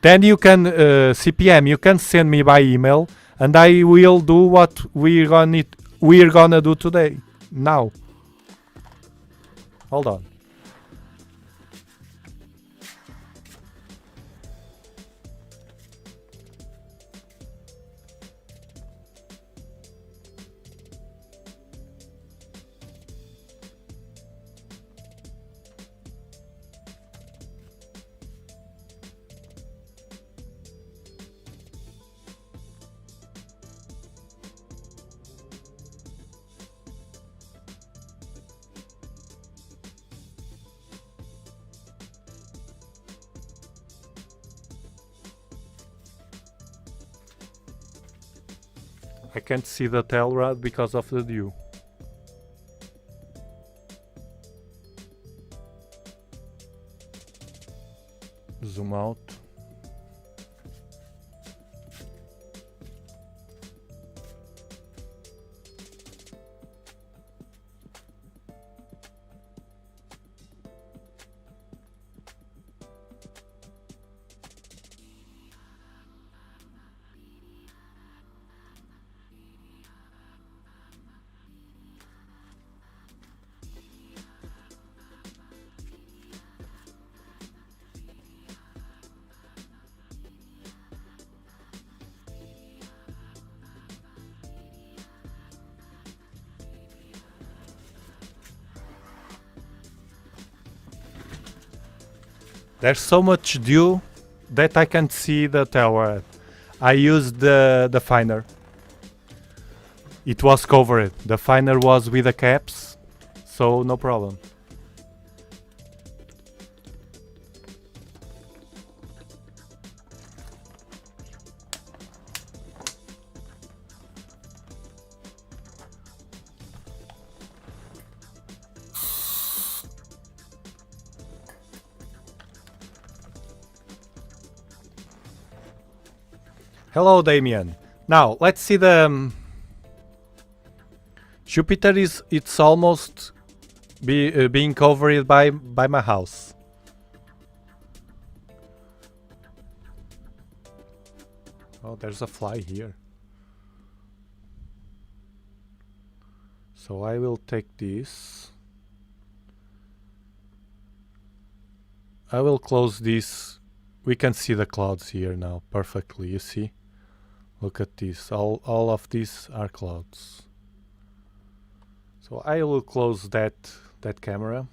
Then you can CPM. You can send me by email, and I will do what we're gonna do today. Now. Hold on. I can't see the tail rod because of the dew. Zoom out. There's so much dew that I can't see the tower. I used the finder. It was covered. The finder was with the caps, so no problem. Hello, Damien. Now let's see the Jupiter it's almost being covered by my house. Oh, there's a fly here. So I will take this. I will close this. We can see the clouds here now perfectly, you see? Look at this. All of these are clouds. So I will close that camera.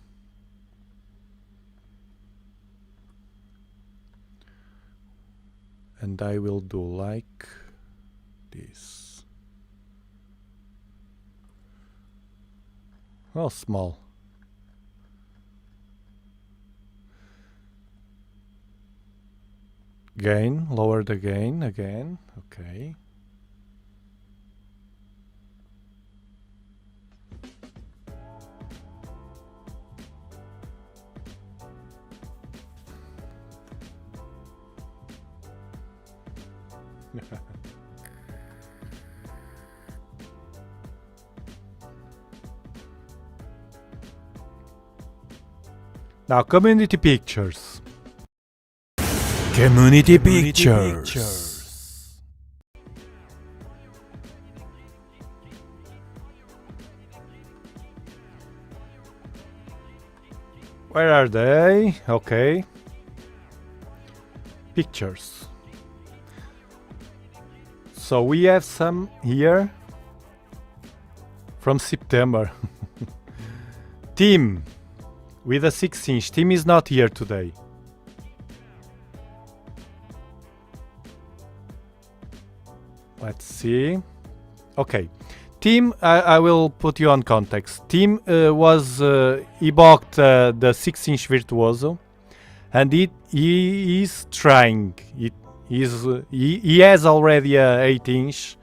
And I will do like this. Well, small. Gain, lower the gain again. Okay. Now, community pictures. Community pictures. Where are they? Okay. Pictures. So we have some here from September. Tim with a 6-inch. Tim is not here today. Let's see. Okay. Tim, I will put you on context. Tim he bought the 6-inch Virtuoso, and he is trying. He has already a 8-inch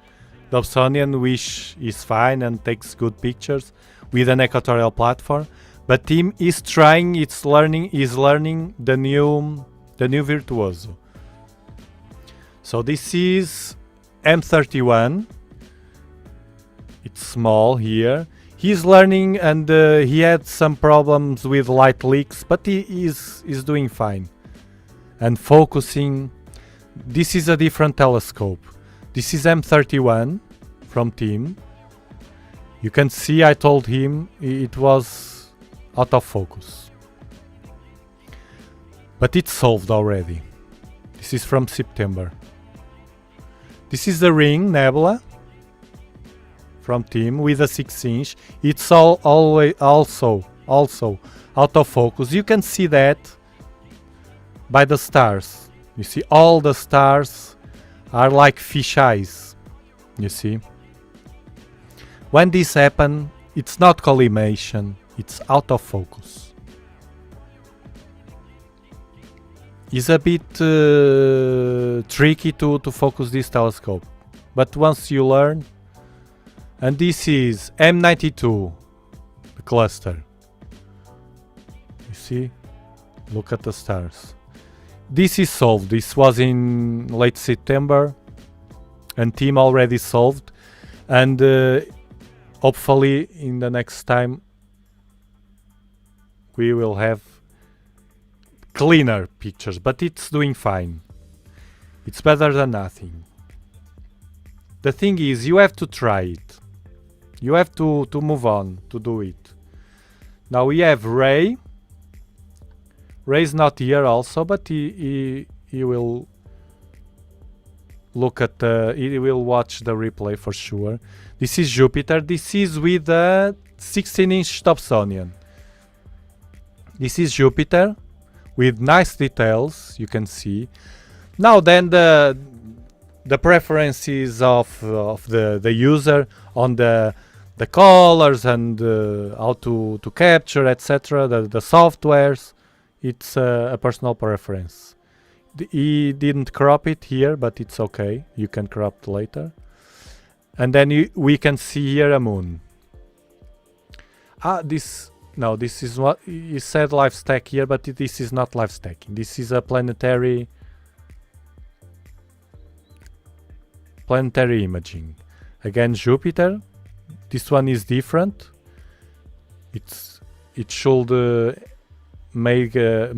Dobsonian, which is fine and takes good pictures with an equatorial platform. But Tim is trying. Is learning the new Virtuoso. So this is M31. It's small here. He's learning, and he had some problems with light leaks, but he is doing fine and focusing. This is a different telescope. This is M31 from Tim. You can see I told him it was out of focus, but it's solved already. This is from September. This is the Ring Nebula from Tim with a 6-inch. It's also out of focus. You can see that by the stars. You see all the stars are like fish eyes. You see? When this happens, it's not collimation, it's out of focus. It's a bit tricky to focus this telescope, but once you learn. And this is M92, the cluster. You see? Look at the stars. This is solved. This was in late September, and Tim already solved. And hopefully in the next time we will have cleaner pictures, but it's doing fine. It's better than nothing. The thing is, you have to try it. You have to move on to do it. Now we have Ray. Ray's not here also, but he will look at he will watch the replay for sure. This is Jupiter. This is with a 16-inch Dobsonian. This is Jupiter with nice details, you can see. Now then the preferences of the user on the colors and how to capture, etc. The softwares, it's a personal preference. He didn't crop it here, but it's okay. You can crop it later. And then we can see here a moon. This is what he said, live stack here, but this is not live stacking. This is a planetary. planetary imaging. Again, Jupiter. This one is different. It should make a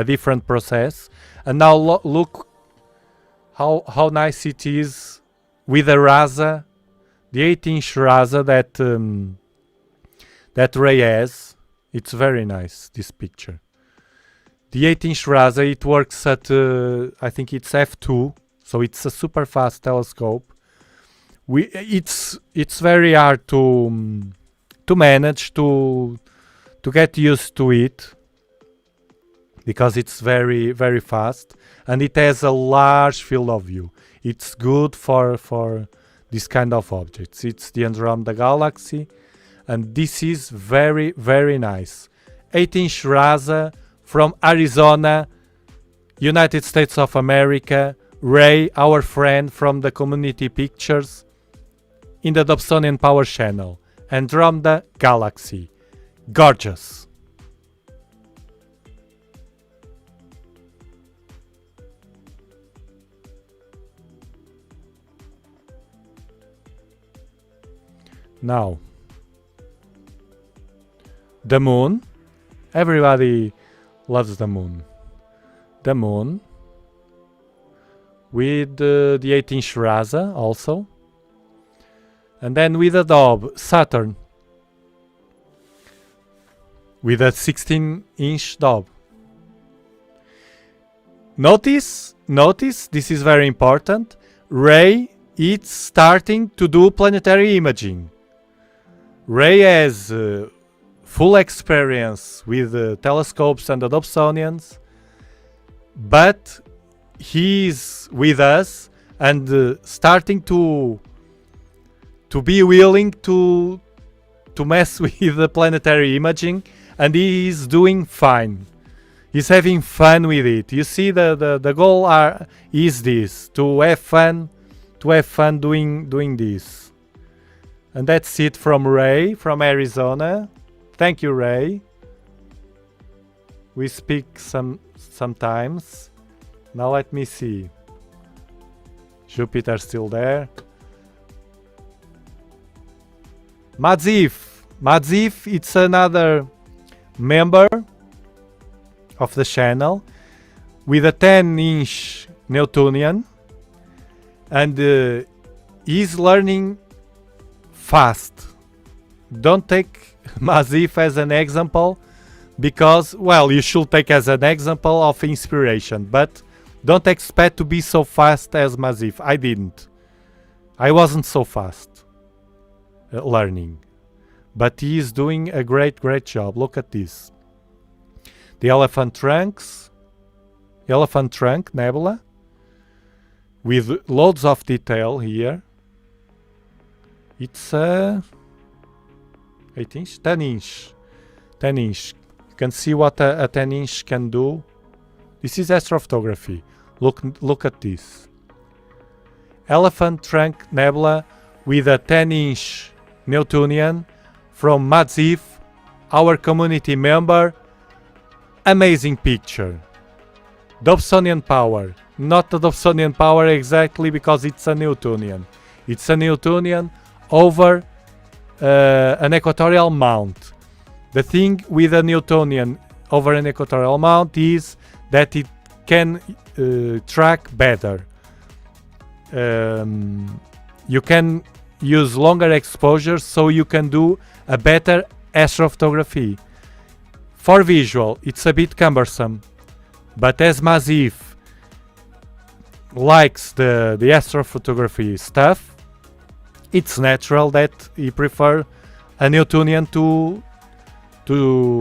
different process. And now look how nice it is with the Rasa, the 8-inch Rasa that Ray has. It's very nice, this picture. The 8-inch Rasa, it works at I think it's f2, so it's a super fast telescope. It's very hard to manage to get used to it, because it's very, very fast, and it has a large field of view. It's good for this kind of objects. It's the Andromeda Galaxy, and this is very, very nice. 8-inch Rasa from Arizona, United States of America. Ray, our friend from the Community Pictures, in the Dobsonian Power Channel. Andromeda Galaxy. Gorgeous. Now, the moon. Everybody loves the moon. The moon with the 8-inch Rasa also. And then with a Dob, Saturn, with a 16-inch Dob. Notice, this is very important. Ray is starting to do planetary imaging. Ray has full experience with telescopes and the Dobsonians, but he is with us and starting to be willing to mess with the planetary imaging, and he is doing fine. He's having fun with it. You see, the goal is this, to have fun doing this. And that's it from Ray, from Arizona. Thank you, Ray. We speak sometimes. Now let me see. Jupiter still there. Madzif, it's another member of the channel with a 10-inch Newtonian, and he's learning fast. Don't take Madzif as an example, because, well, you should take as an example of inspiration, but don't expect to be so fast as Madzif. I didn't. I wasn't so fast learning, but he is doing a great job. Look at this. The Elephant Trunk Nebula, with loads of detail here. It's a 8-inch, 10-inch. You can see what a 10-inch can do. This is astrophotography. Look at this. Elephant Trunk Nebula with a 10-inch Newtonian from Madzif, our community member. Amazing picture. Dobsonian power. Not the Dobsonian power exactly, because it's a Newtonian. It's a Newtonian over an equatorial mount. The thing with a Newtonian over an equatorial mount is that it can track better. You can use longer exposures, so you can do a better astrophotography. For visual, it's a bit cumbersome, but as Madzif likes the astrophotography stuff, it's natural that he prefer a Newtonian to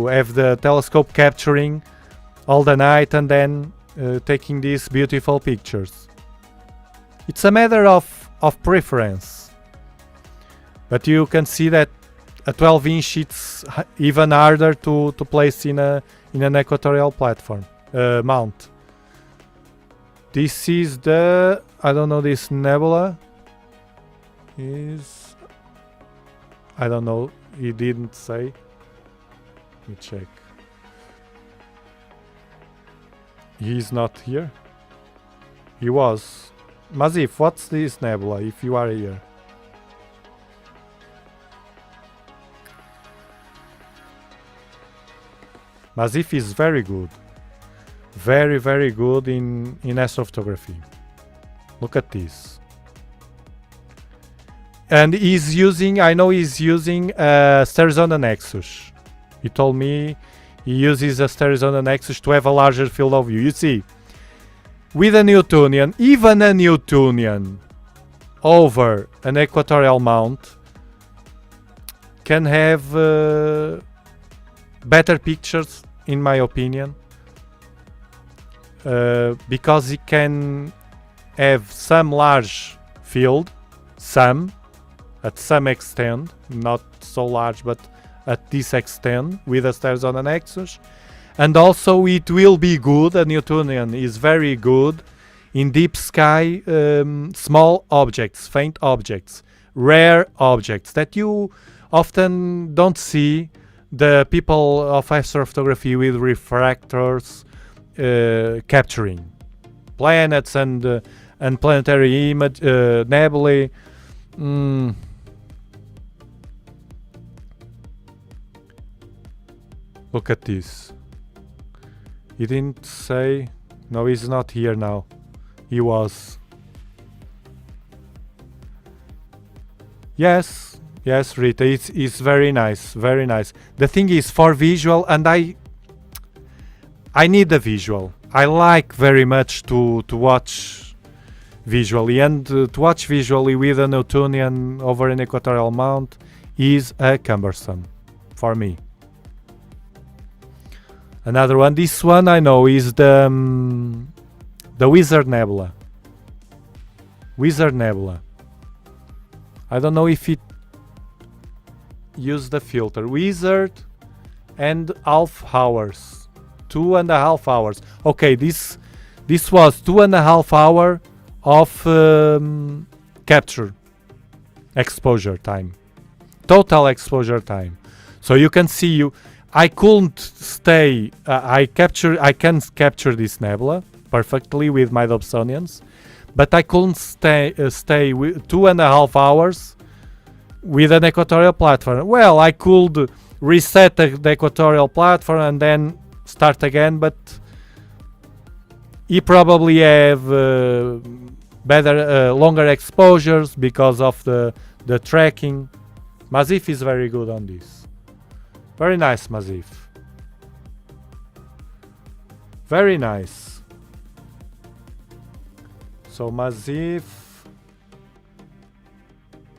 have the telescope capturing all the night and then taking these beautiful pictures. It's a matter of preference. But you can see that a 12-inch it's even harder to place in an equatorial platform mount. This is the, I don't know, this nebula is, I don't know, he didn't say. Let me check. He's not here. He was. Mazif, what's this nebula if you are here? Mazif is very good. Very, very good in astrophotography. Look at this. And he's using, I know he's using a Sterizona Nexus. He told me he uses a Sterizona Nexus to have a larger field of view. You see, with a Newtonian, even a Newtonian over an equatorial mount can have better pictures, in my opinion, because it can have some large field, at some extent, not so large, but at this extent with the stars on an axis. And also it will be good, a Newtonian is very good in deep sky, small objects, faint objects, rare objects that you often don't see the people of astrophotography with refractors capturing planets and planetary image nebulae. Look at this. He didn't say. No, he's not here now. He was. Yes, Rita, it's very nice, very nice. The thing is, for visual, and I need the visual. I like very much to watch visually, and to watch visually with a Newtonian over an equatorial mount is cumbersome for me. Another one, this one I know is the Wizard Nebula. Wizard Nebula. I don't know if it used the filter. Wizard and half hours. 2.5 hours. Okay, this was 2.5 hours of capture exposure time. Total exposure time. So you can see I couldn't stay. I can capture this nebula perfectly with my Dobsonians, but I couldn't stay with 2.5 hours with an equatorial platform. Well, I could reset the equatorial platform and then start again, but he probably have better, longer exposures because of the tracking. Mazif is very good on this. Very nice, Mazif. Very nice. So Mazif,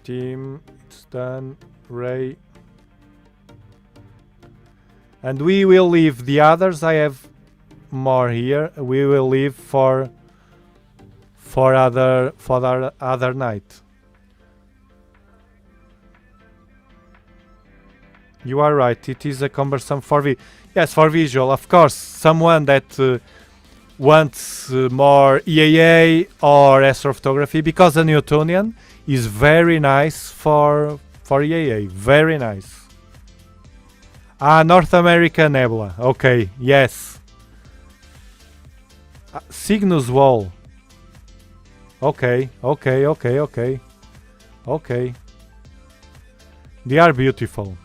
team, it's done. Ray, and we will leave the others. I have more here. We will leave for other night. You are right. It is a cumbersome for yes, for visual. Of course, someone that wants more EAA or astrophotography, because a Newtonian is very nice for EAA. Very nice. North America Nebula. Okay, yes. Cygnus Wall. Okay. They are beautiful.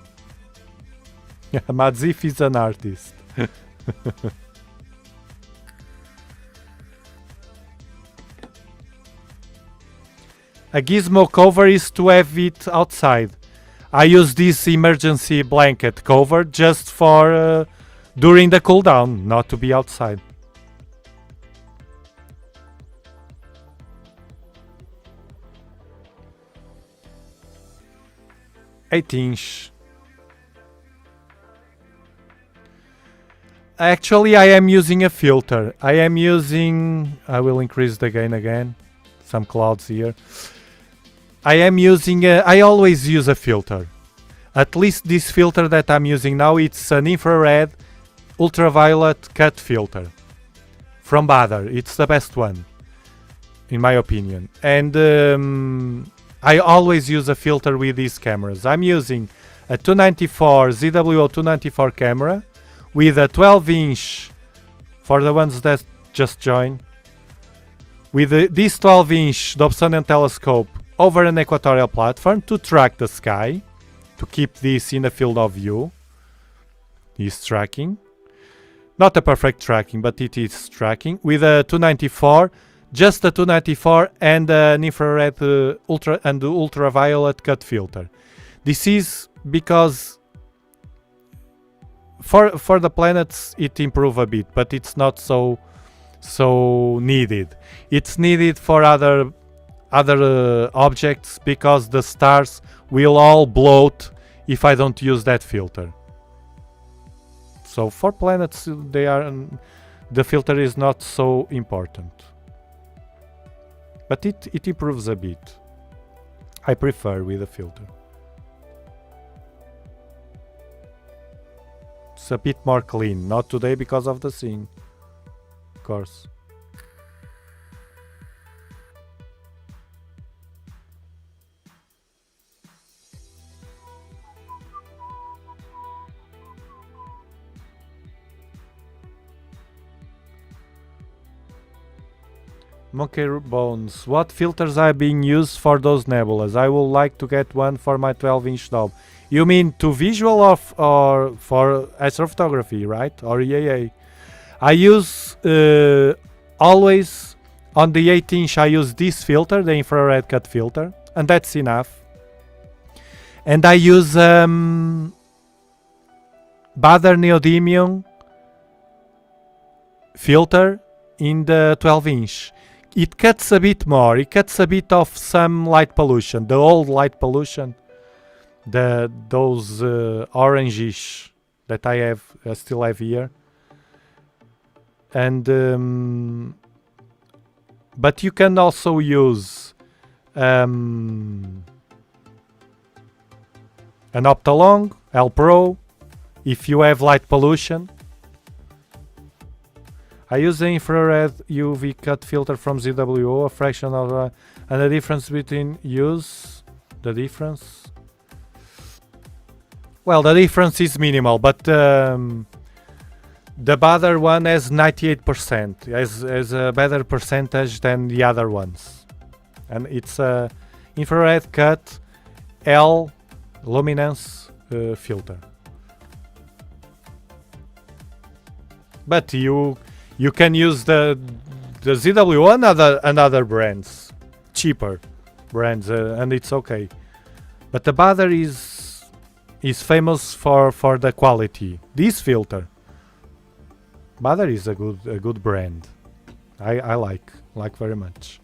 Mazif is an artist. A gizmo cover is to have it outside. I use this emergency blanket cover just for during the cool down, not to be outside. Eight-inch. Actually, I am using a filter. I will increase the gain again. Some clouds here. I always use a filter. At least this filter that I'm using now, it's an infrared ultraviolet cut filter from Bader. It's the best one, in my opinion. And I always use a filter with these cameras. I'm using a 294 ZWO 294 camera with a 12-inch, for the ones that just joined, with this 12-inch Dobsonian telescope over an equatorial platform to track the sky, to keep this in the field of view. Is tracking. Not a perfect tracking, but it is tracking. With a 294, just a 294 and an infrared ultraviolet cut filter. This is because for the planets it improve a bit, but it's not so needed. It's needed for other objects because the stars will all bloat if I don't use that filter. So for planets, the filter is not so important, but it improves a bit. I prefer with a filter. It's a bit more clean. Not today because of the scene, of course. Monkey bones. What filters are being used for those nebulas? I would like to get one for my 12-inch Dob. You mean to visual or for astrophotography, right? Or EAA? I use always on the 8-inch. I use this filter, the infrared cut filter, and that's enough. And I use Baader neodymium filter in the 12-inch. It cuts a bit more. It cuts a bit of some light pollution, the old light pollution, those orangish that I still have here. And but you can also use an Optolong L Pro if you have light pollution. I use the infrared UV cut filter from ZWO, a fraction of and the difference between the difference. Well, the difference is minimal, but the Baader one has 98%, has a better percentage than the other ones, and it's a infrared cut L luminance filter. But you can use the ZWO and other brands, cheaper brands, and it's okay. But the Baader is famous for the quality. This filter, Baader is a good brand. I like very much.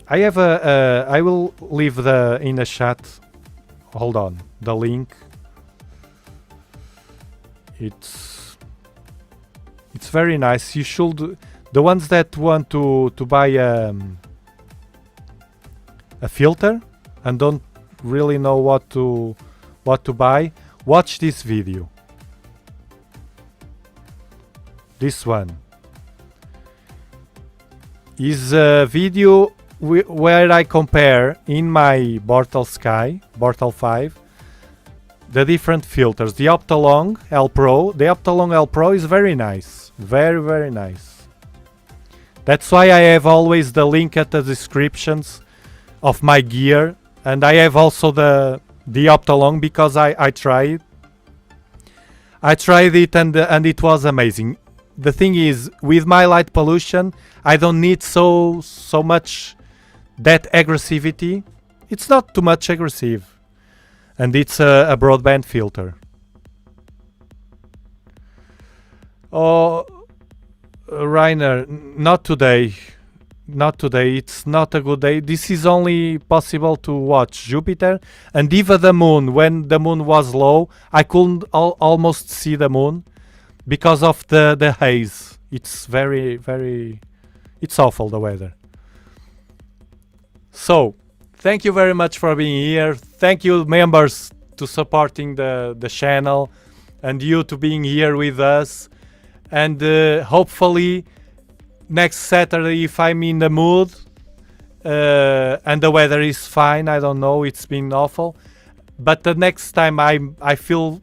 I have I will leave in the chat. Hold on, the link. It's very nice. You should, the ones that want to buy a filter and don't really know what to buy, watch this video. This one is a video where I compare in my Bortle Sky, Bortle 5, the different filters. The Optolong L Pro. The Optolong L Pro is very nice. Very, very nice. That's why I have always the link at the descriptions of my gear. And I have also the Optolong because I tried. I tried it and it was amazing. The thing is, with my light pollution, I don't need so much that aggressivity. It's not too much aggressive. And it's a broadband filter. Oh, Rainer, not today. Not today. It's not a good day. This is only possible to watch Jupiter and even the moon. When the moon was low, I couldn't almost see the moon because of the haze. It's very, very... It's awful, the weather. So, thank you very much for being here. Thank you, members, to supporting the channel, and you to being here with us. And hopefully next Saturday, if I'm in the mood and the weather is fine, I don't know, it's been awful, but the next time I feel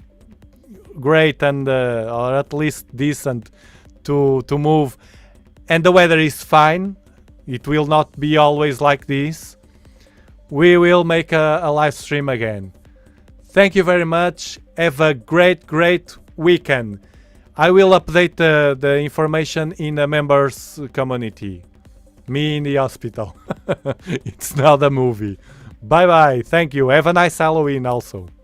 great and or at least decent to move, and the weather is fine, it will not be always like this, we will make a live stream again. Thank you very much. Have a great weekend. I will update the information in the members community. Me in the hospital. It's not a movie. Bye bye. Thank you. Have a nice Halloween also.